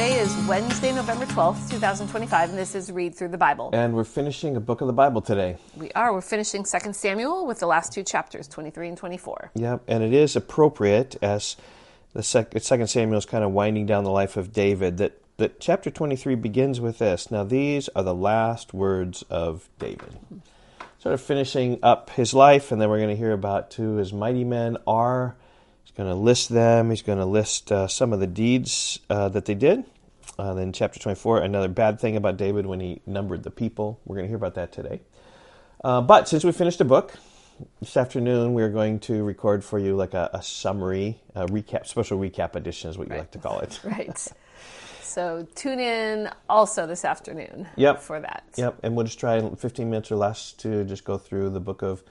Today is Wednesday, November 12th, 2025, and this is Read Through the Bible. And we're finishing a book of the Bible today. We are. We're finishing 2 Samuel with the last two chapters, 23 and 24. Yep, and it is appropriate as the 2 Samuel is kind of winding down the life of David that chapter 23 begins with this. Now these are the last words of David. Sort of finishing up his life, and then we're going to hear about who his mighty men are. He's going to list them. He's going to list some of the deeds that they did. Then chapter 24, another bad thing about David when he numbered the people. We're going to hear about that today. But since we finished a book, this afternoon we're going to record for you like a summary, a recap, special recap edition is what you like to call it. Right. So tune in also this afternoon for that. Yep, and we'll just try 15 minutes or less to just go through the book of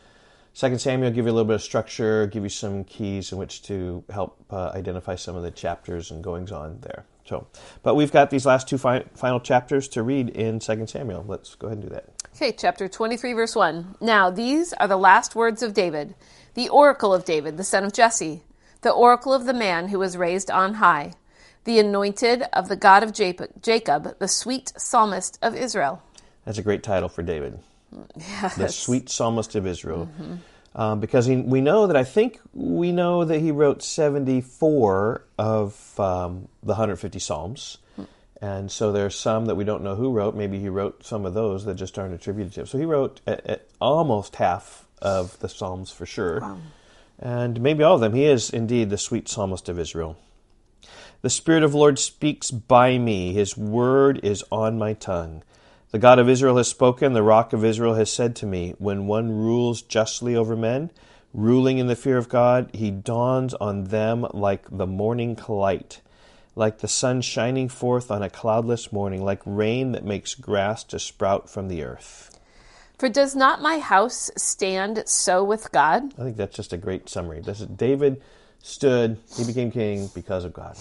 2 Samuel, give you a little bit of structure, give you some keys in which to help identify some of the chapters and goings on there. But we've got these last two final chapters to read in 2 Samuel. Let's go ahead and do that. Okay, chapter 23, verse 1. Now these are the last words of David, the oracle of David, the son of Jesse, the oracle of the man who was raised on high, the anointed of the God of Jacob, the sweet psalmist of Israel. That's a great title for David. Yes. The sweet psalmist of Israel. Mm-hmm. Because we know that he wrote 74 of the 150 Psalms. And so there are some that we don't know who wrote. Maybe he wrote some of those that just aren't attributed to him. So he wrote almost half of the Psalms for sure. Wow. And maybe all of them. He is indeed the sweet psalmist of Israel. The Spirit of the Lord speaks by me. His word is on my tongue. The God of Israel has spoken. The Rock of Israel has said to me, when one rules justly over men, ruling in the fear of God, he dawns on them like the morning light, like the sun shining forth on a cloudless morning, like rain that makes grass to sprout from the earth. For does not my house stand so with God? I think that's just a great summary. David stood, he became king because of God.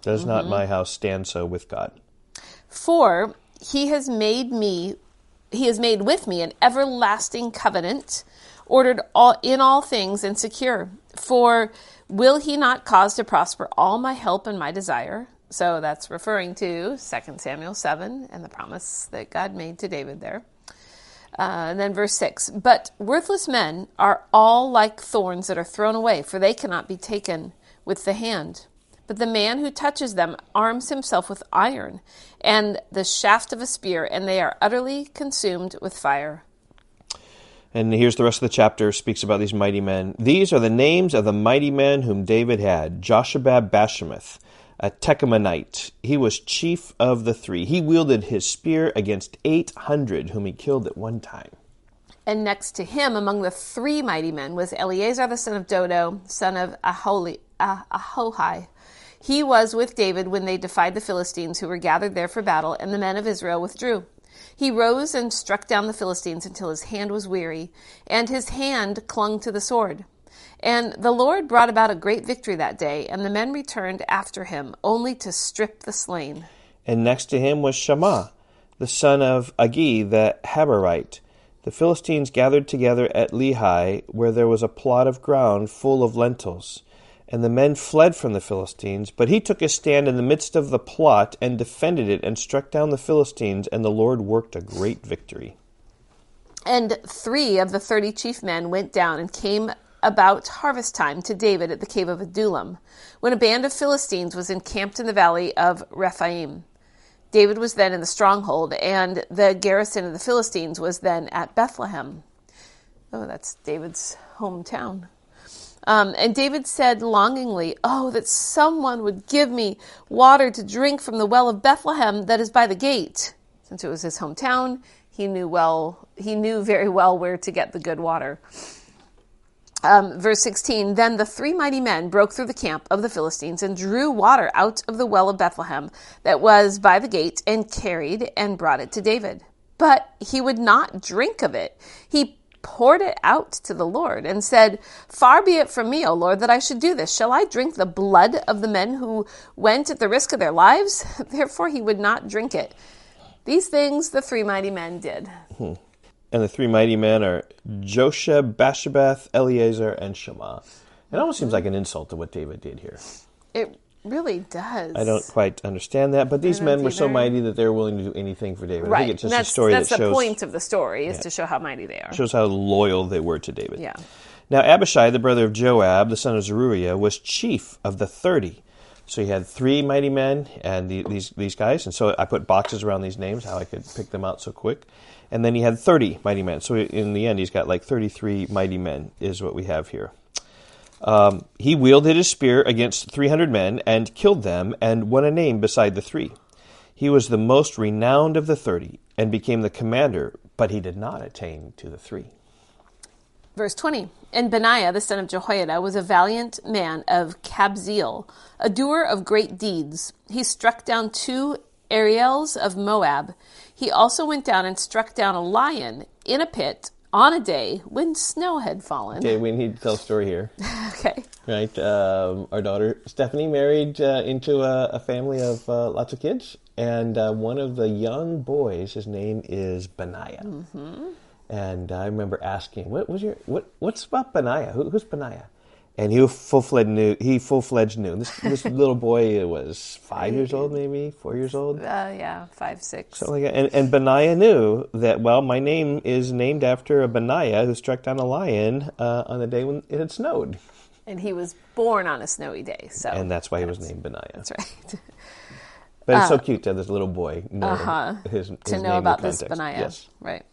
Does not my house stand so with God? For he has made with me an everlasting covenant, ordered in all things and secure. For will he not cause to prosper all my help and my desire? So that's referring to 2 Samuel 7 and the promise that God made to David there. And then verse 6, but worthless men are all like thorns that are thrown away, for they cannot be taken with the hand. But the man who touches them arms himself with iron and the shaft of a spear, and they are utterly consumed with fire. And here's the rest of the chapter, speaks about these mighty men. These are the names of the mighty men whom David had. Joshabab-Basshemath, a Tekomanite. He was chief of the three. He wielded his spear against 800 whom he killed at one time. And next to him, among the three mighty men, was Eleazar the son of Dodo, son of Ahohai. He was with David when they defied the Philistines who were gathered there for battle, and the men of Israel withdrew. He rose and struck down the Philistines until his hand was weary, and his hand clung to the sword. And the Lord brought about a great victory that day, and the men returned after him, only to strip the slain. And next to him was Shammah, the son of Agi the Haberite. The Philistines gathered together at Lehi, where there was a plot of ground full of lentils. And the men fled from the Philistines, but he took his stand in the midst of the plot and defended it and struck down the Philistines, and the Lord worked a great victory. And 3 of the 30 chief men went down and came about harvest time to David at the cave of Adullam, when a band of Philistines was encamped in the valley of Rephaim. David was then in the stronghold, and the garrison of the Philistines was then at Bethlehem. Oh, that's David's hometown. And David said longingly, oh, that someone would give me water to drink from the well of Bethlehem that is by the gate. Since it was his hometown, he knew very well where to get the good water. Verse 16, then the 3 mighty men broke through the camp of the Philistines and drew water out of the well of Bethlehem that was by the gate and carried and brought it to David. But he would not drink of it. He poured it out to the Lord and said, far be it from me, O Lord, that I should do this. Shall I drink the blood of the men who went at the risk of their lives? Therefore he would not drink it. These things the 3 mighty men did. And the 3 mighty men are Josheb-Basshebeth, Eleazar, and Shammah. It almost seems like an insult to what David did here. It really does. I don't quite understand that, but these I men don't were so either. mighty that they were willing to do anything for David. I Right. think it's just And a story that that's the shows, point of the story, is to show how mighty they are. shows how loyal they were to David. Yeah. Now Abishai, the brother of Joab, the son of Zeruiah, was chief of the 30. So he had 3 mighty men and these guys, and so I put boxes around these names, how I could pick them out so quick. And then he had 30 mighty men. So in the end, he's got like 33 mighty men is what we have here. He wielded his spear against 300 men and killed them and won a name beside the 3. He was the most renowned of the 30 and became the commander, but he did not attain to the 3. Verse 20. And Benaiah, the son of Jehoiada, was a valiant man of Kabzeel, a doer of great deeds. He struck down 2 Ariels of Moab. He also went down and struck down a lion in a pit on a day when snow had fallen. Okay, we need to tell a story here. Okay. Right, our daughter Stephanie married into a family of lots of kids, and one of the young boys, his name is Benaiah. Mm-hmm. And I remember asking, what's about Benaiah? Who's Benaiah? And he full-fledged knew. This little boy was 5 years old, maybe 4 years old. Yeah, 5, 6. Something like that. And Benaiah knew that, well, my name is named after a Benaiah who struck down a lion on the day when it had snowed. And he was born on a snowy day, so. And that's why he was named Benaiah. That's right. But it's so cute to have this little boy know his To name know in about context. this Benaiah. Yes. Right.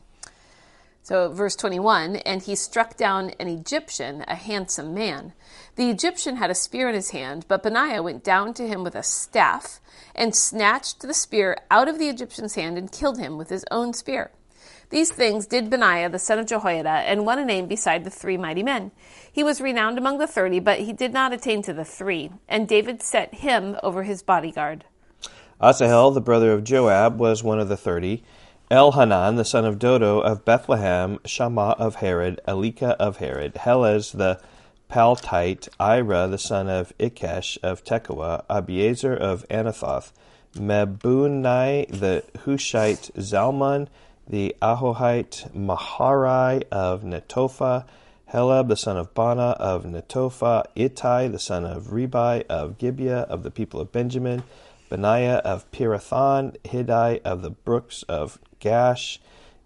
So verse 21, and he struck down an Egyptian, a handsome man. The Egyptian had a spear in his hand, but Benaiah went down to him with a staff and snatched the spear out of the Egyptian's hand and killed him with his own spear. These things did Benaiah, the son of Jehoiada, and won a name beside the 3 mighty men. He was renowned among the 30, but he did not attain to the 3, and David set him over his bodyguard. Asahel, the brother of Joab, was one of the 30. Elhanan, the son of Dodo of Bethlehem, Shammah of Herod, Elika of Herod, Helez the Paltite, Ira, the son of Ikesh of Tekoa, Abiezer of Anathoth, Mebunai the Hushite, Zalmon the Ahohite, Maharai of Netophah, Heleb the son of Bana of Netophah, Ittai the son of Ribai of Gibeah of the people of Benjamin, Benaiah of Pirathon, Hiddai of the brooks of Gash,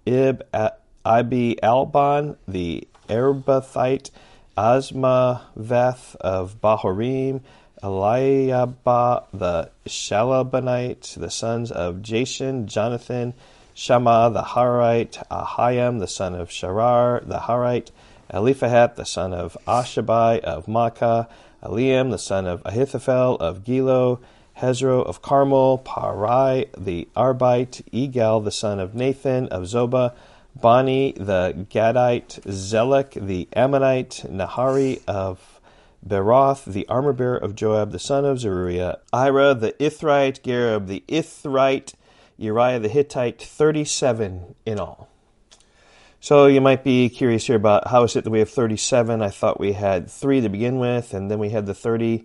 Abi Alban the Arbathite, Asmaveth of Bahorim, Eliabah the Shalabonite, the sons of Jashan, Jonathan, Shammah the Harite, Ahiam the son of Sharar the Harite, Eliphalet the son of Ashabai of Makkah, Eliam the son of Ahithophel of Gilo, Hezro of Carmel, Parai the Arbite, Egal the son of Nathan of Zobah, Bani the Gadite, Zelek the Ammonite, Nahari of Beroth, the armor-bearer of Joab the son of Zeruiah, Ira the Ithrite, Gareb the Ithrite, Uriah the Hittite, 37 in all. So you might be curious here about how is it that we have 37? I thought we had 3 to begin with, and then we had the 30.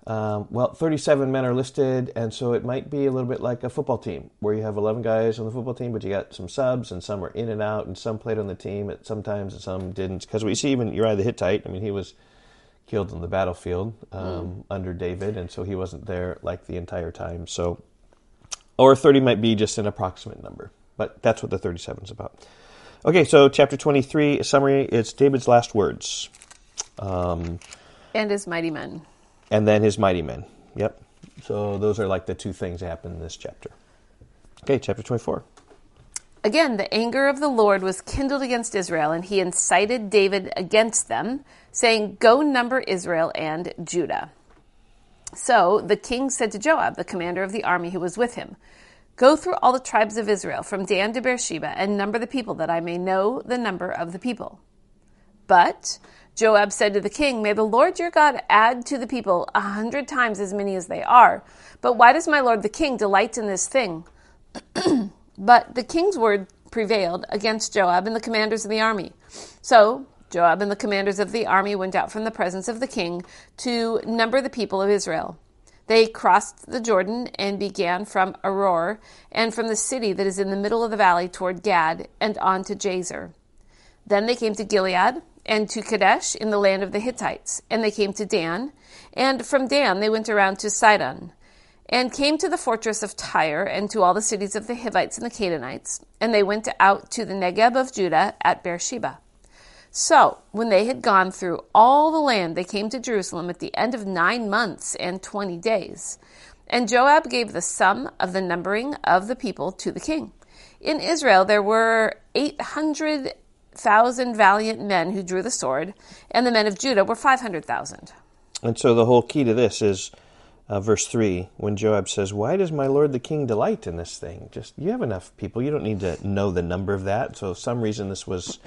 37 men are listed, and so it might be a little bit like a football team, where you have 11 guys on the football team, but you got some subs, and some are in and out, and some played on the team at sometimes, and some didn't. Because we see even Uriah the Hittite, I mean, he was killed on the battlefield under David, and so he wasn't there like the entire time. So, or 30 might be just an approximate number, but that's what the 37 is about. Okay, so chapter 23, a summary, it's David's last words. And his mighty men. And then his mighty men. Yep. So those are like the 2 things that happen in this chapter. Okay, chapter 24. Again, the anger of the Lord was kindled against Israel, and he incited David against them, saying, "Go number Israel and Judah." So the king said to Joab, the commander of the army who was with him, "Go through all the tribes of Israel, from Dan to Beersheba, and number the people, that I may know the number of the people." But Joab said to the king, "May the Lord your God add to the people 100 times as many as they are. But why does my lord the king delight in this thing?" But the king's word prevailed against Joab and the commanders of the army. So Joab and the commanders of the army went out from the presence of the king to number the people of Israel. They crossed the Jordan and began from Aroer and from the city that is in the middle of the valley toward Gad and on to Jazer. Then they came to Gilead and to Kadesh in the land of the Hittites. And they came to Dan. And from Dan they went around to Sidon, and came to the fortress of Tyre, and to all the cities of the Hivites and the Canaanites. And they went out to the Negeb of Judah at Beersheba. So, when they had gone through all the land, they came to Jerusalem at the end of 9 months and 20 days. And Joab gave the sum of the numbering of the people to the king. In Israel there were 800,000 valiant men who drew the sword, and the men of Judah were 500,000. And so the whole key to this is verse 3, when Joab says, "Why does my lord the king delight in this thing?" Just, you have enough people. You don't need to know the number of that. So for some reason this was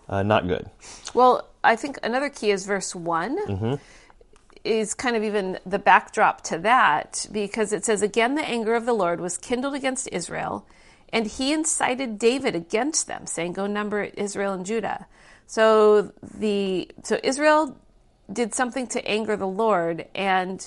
not good. Well, I think another key is verse 1 is kind of even the backdrop to that, because it says, "Again the anger of the Lord was kindled against Israel, and he incited David against them, saying, 'Go number Israel and Judah.'" So Israel did something to anger the Lord, and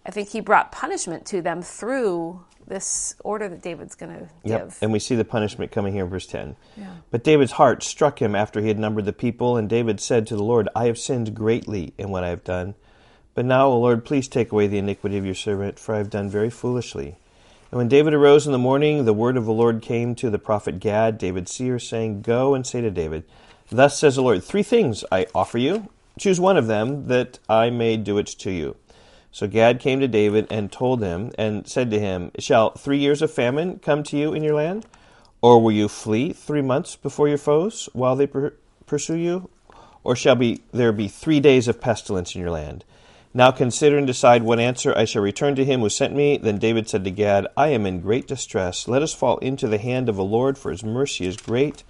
I think he brought punishment to them through this order that David's going to give. And we see the punishment coming here in verse 10. Yeah. But David's heart struck him after he had numbered the people, and David said to the Lord, "I have sinned greatly in what I have done. But now, O Lord, please take away the iniquity of your servant, for I have done very foolishly." And when David arose in the morning, the word of the Lord came to the prophet Gad, David's seer, saying, "Go and say to David, 'Thus says the Lord, 3 things I offer you. Choose one of them, that I may do it to you.' So Gad came to David and told him, and said to him, 'Shall 3 years of famine come to you in your land? Or will you flee 3 months before your foes, while they pursue you? Or shall there be 3 days of pestilence in your land? Now consider and decide what answer I shall return to him who sent me.' Then David said to Gad, 'I am in great distress. Let us fall into the hand of the Lord, for his mercy is great,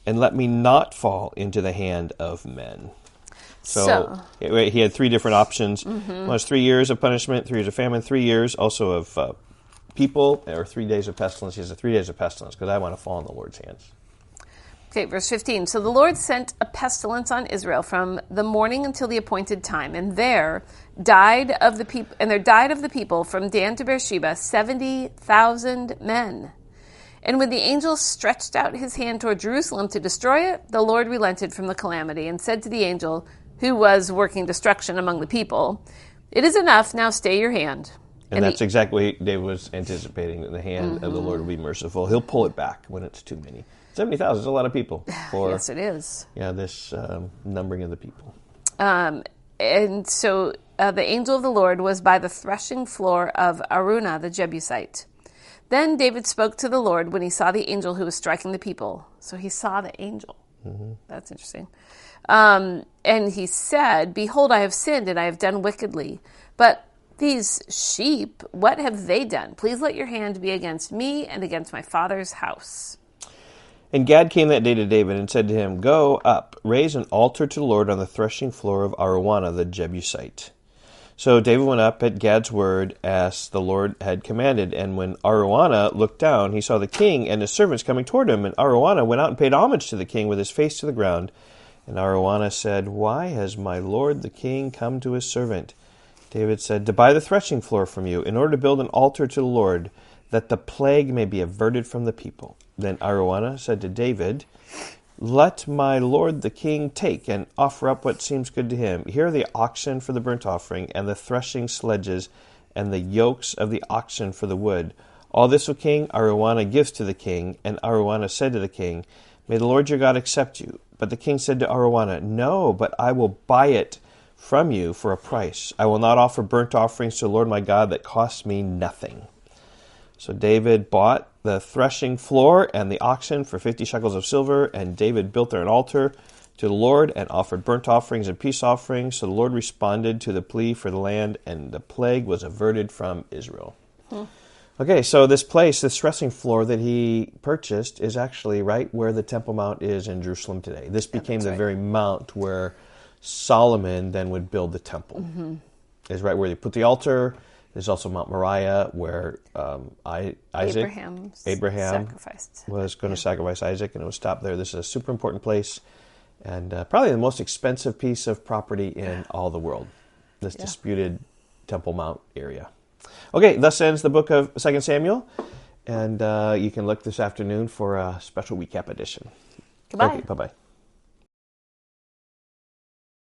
and let me not fall into the hand of men.'" So he had 3 different options. One was 3 years of punishment, 3 years of famine, 3 years also of people, or 3 days of pestilence. He said 3 days of pestilence, because I want to fall in the Lord's hands. Okay, verse 15. "So the Lord sent a pestilence on Israel from the morning until the appointed time, and there died of the people from Dan to Beersheba 70,000 men. And when the angel stretched out his hand toward Jerusalem to destroy it, the Lord relented from the calamity and said to the angel who was working destruction among the people, 'It is enough, now stay your hand.'" And that's exactly what David was anticipating, that the hand of the Lord will be merciful. He'll pull it back when it's too many. 70,000 is a lot of people for yes, it is. This numbering of the people. And so the angel of the Lord was by the threshing floor of Araunah the Jebusite. Then David spoke to the Lord when he saw the angel who was striking the people. So he saw the angel. That's interesting. And he said, "Behold, I have sinned, and I have done wickedly. But these sheep, what have they done? Please let your hand be against me and against my father's house." And Gad came that day to David and said to him, "Go up, raise an altar to the Lord on the threshing floor of Araunah the Jebusite." So David went up at Gad's word, as the Lord had commanded. And when Araunah looked down, he saw the king and his servants coming toward him. And Araunah went out and paid homage to the king with his face to the ground. And Araunah said, "Why has my lord the king come to his servant?" David said, "To buy the threshing floor from you, in order to build an altar to the Lord, that the plague may be averted from the people." Then Araunah said to David, "Let my lord the king take and offer up what seems good to him. Here are the oxen for the burnt offering, and the threshing sledges, and the yokes of the oxen for the wood. All this, O king, Araunah gives to the king." And Araunah said to the king, "May the Lord your God accept you." But the king said to Araunah, "No, but I will buy it from you for a price. I will not offer burnt offerings to the Lord my God that cost me nothing." So David bought the threshing floor and the oxen for 50 shekels of silver, and David built there an altar to the Lord and offered burnt offerings and peace offerings. So the Lord responded to the plea for the land, and the plague was averted from Israel. Okay, so this place, this threshing floor that he purchased, is actually right where the Temple Mount is in Jerusalem today. This became the very mount where Solomon then would build the temple. It's right where they put the altar. There's also Mount Moriah, where Abraham was going to sacrifice Isaac, and it was stopped there. This is a super important place, and probably the most expensive piece of property in all the world, this disputed Temple Mount area. Okay, thus ends the book of 2 Samuel, and you can look this afternoon for a special recap edition. Goodbye. Okay, bye-bye.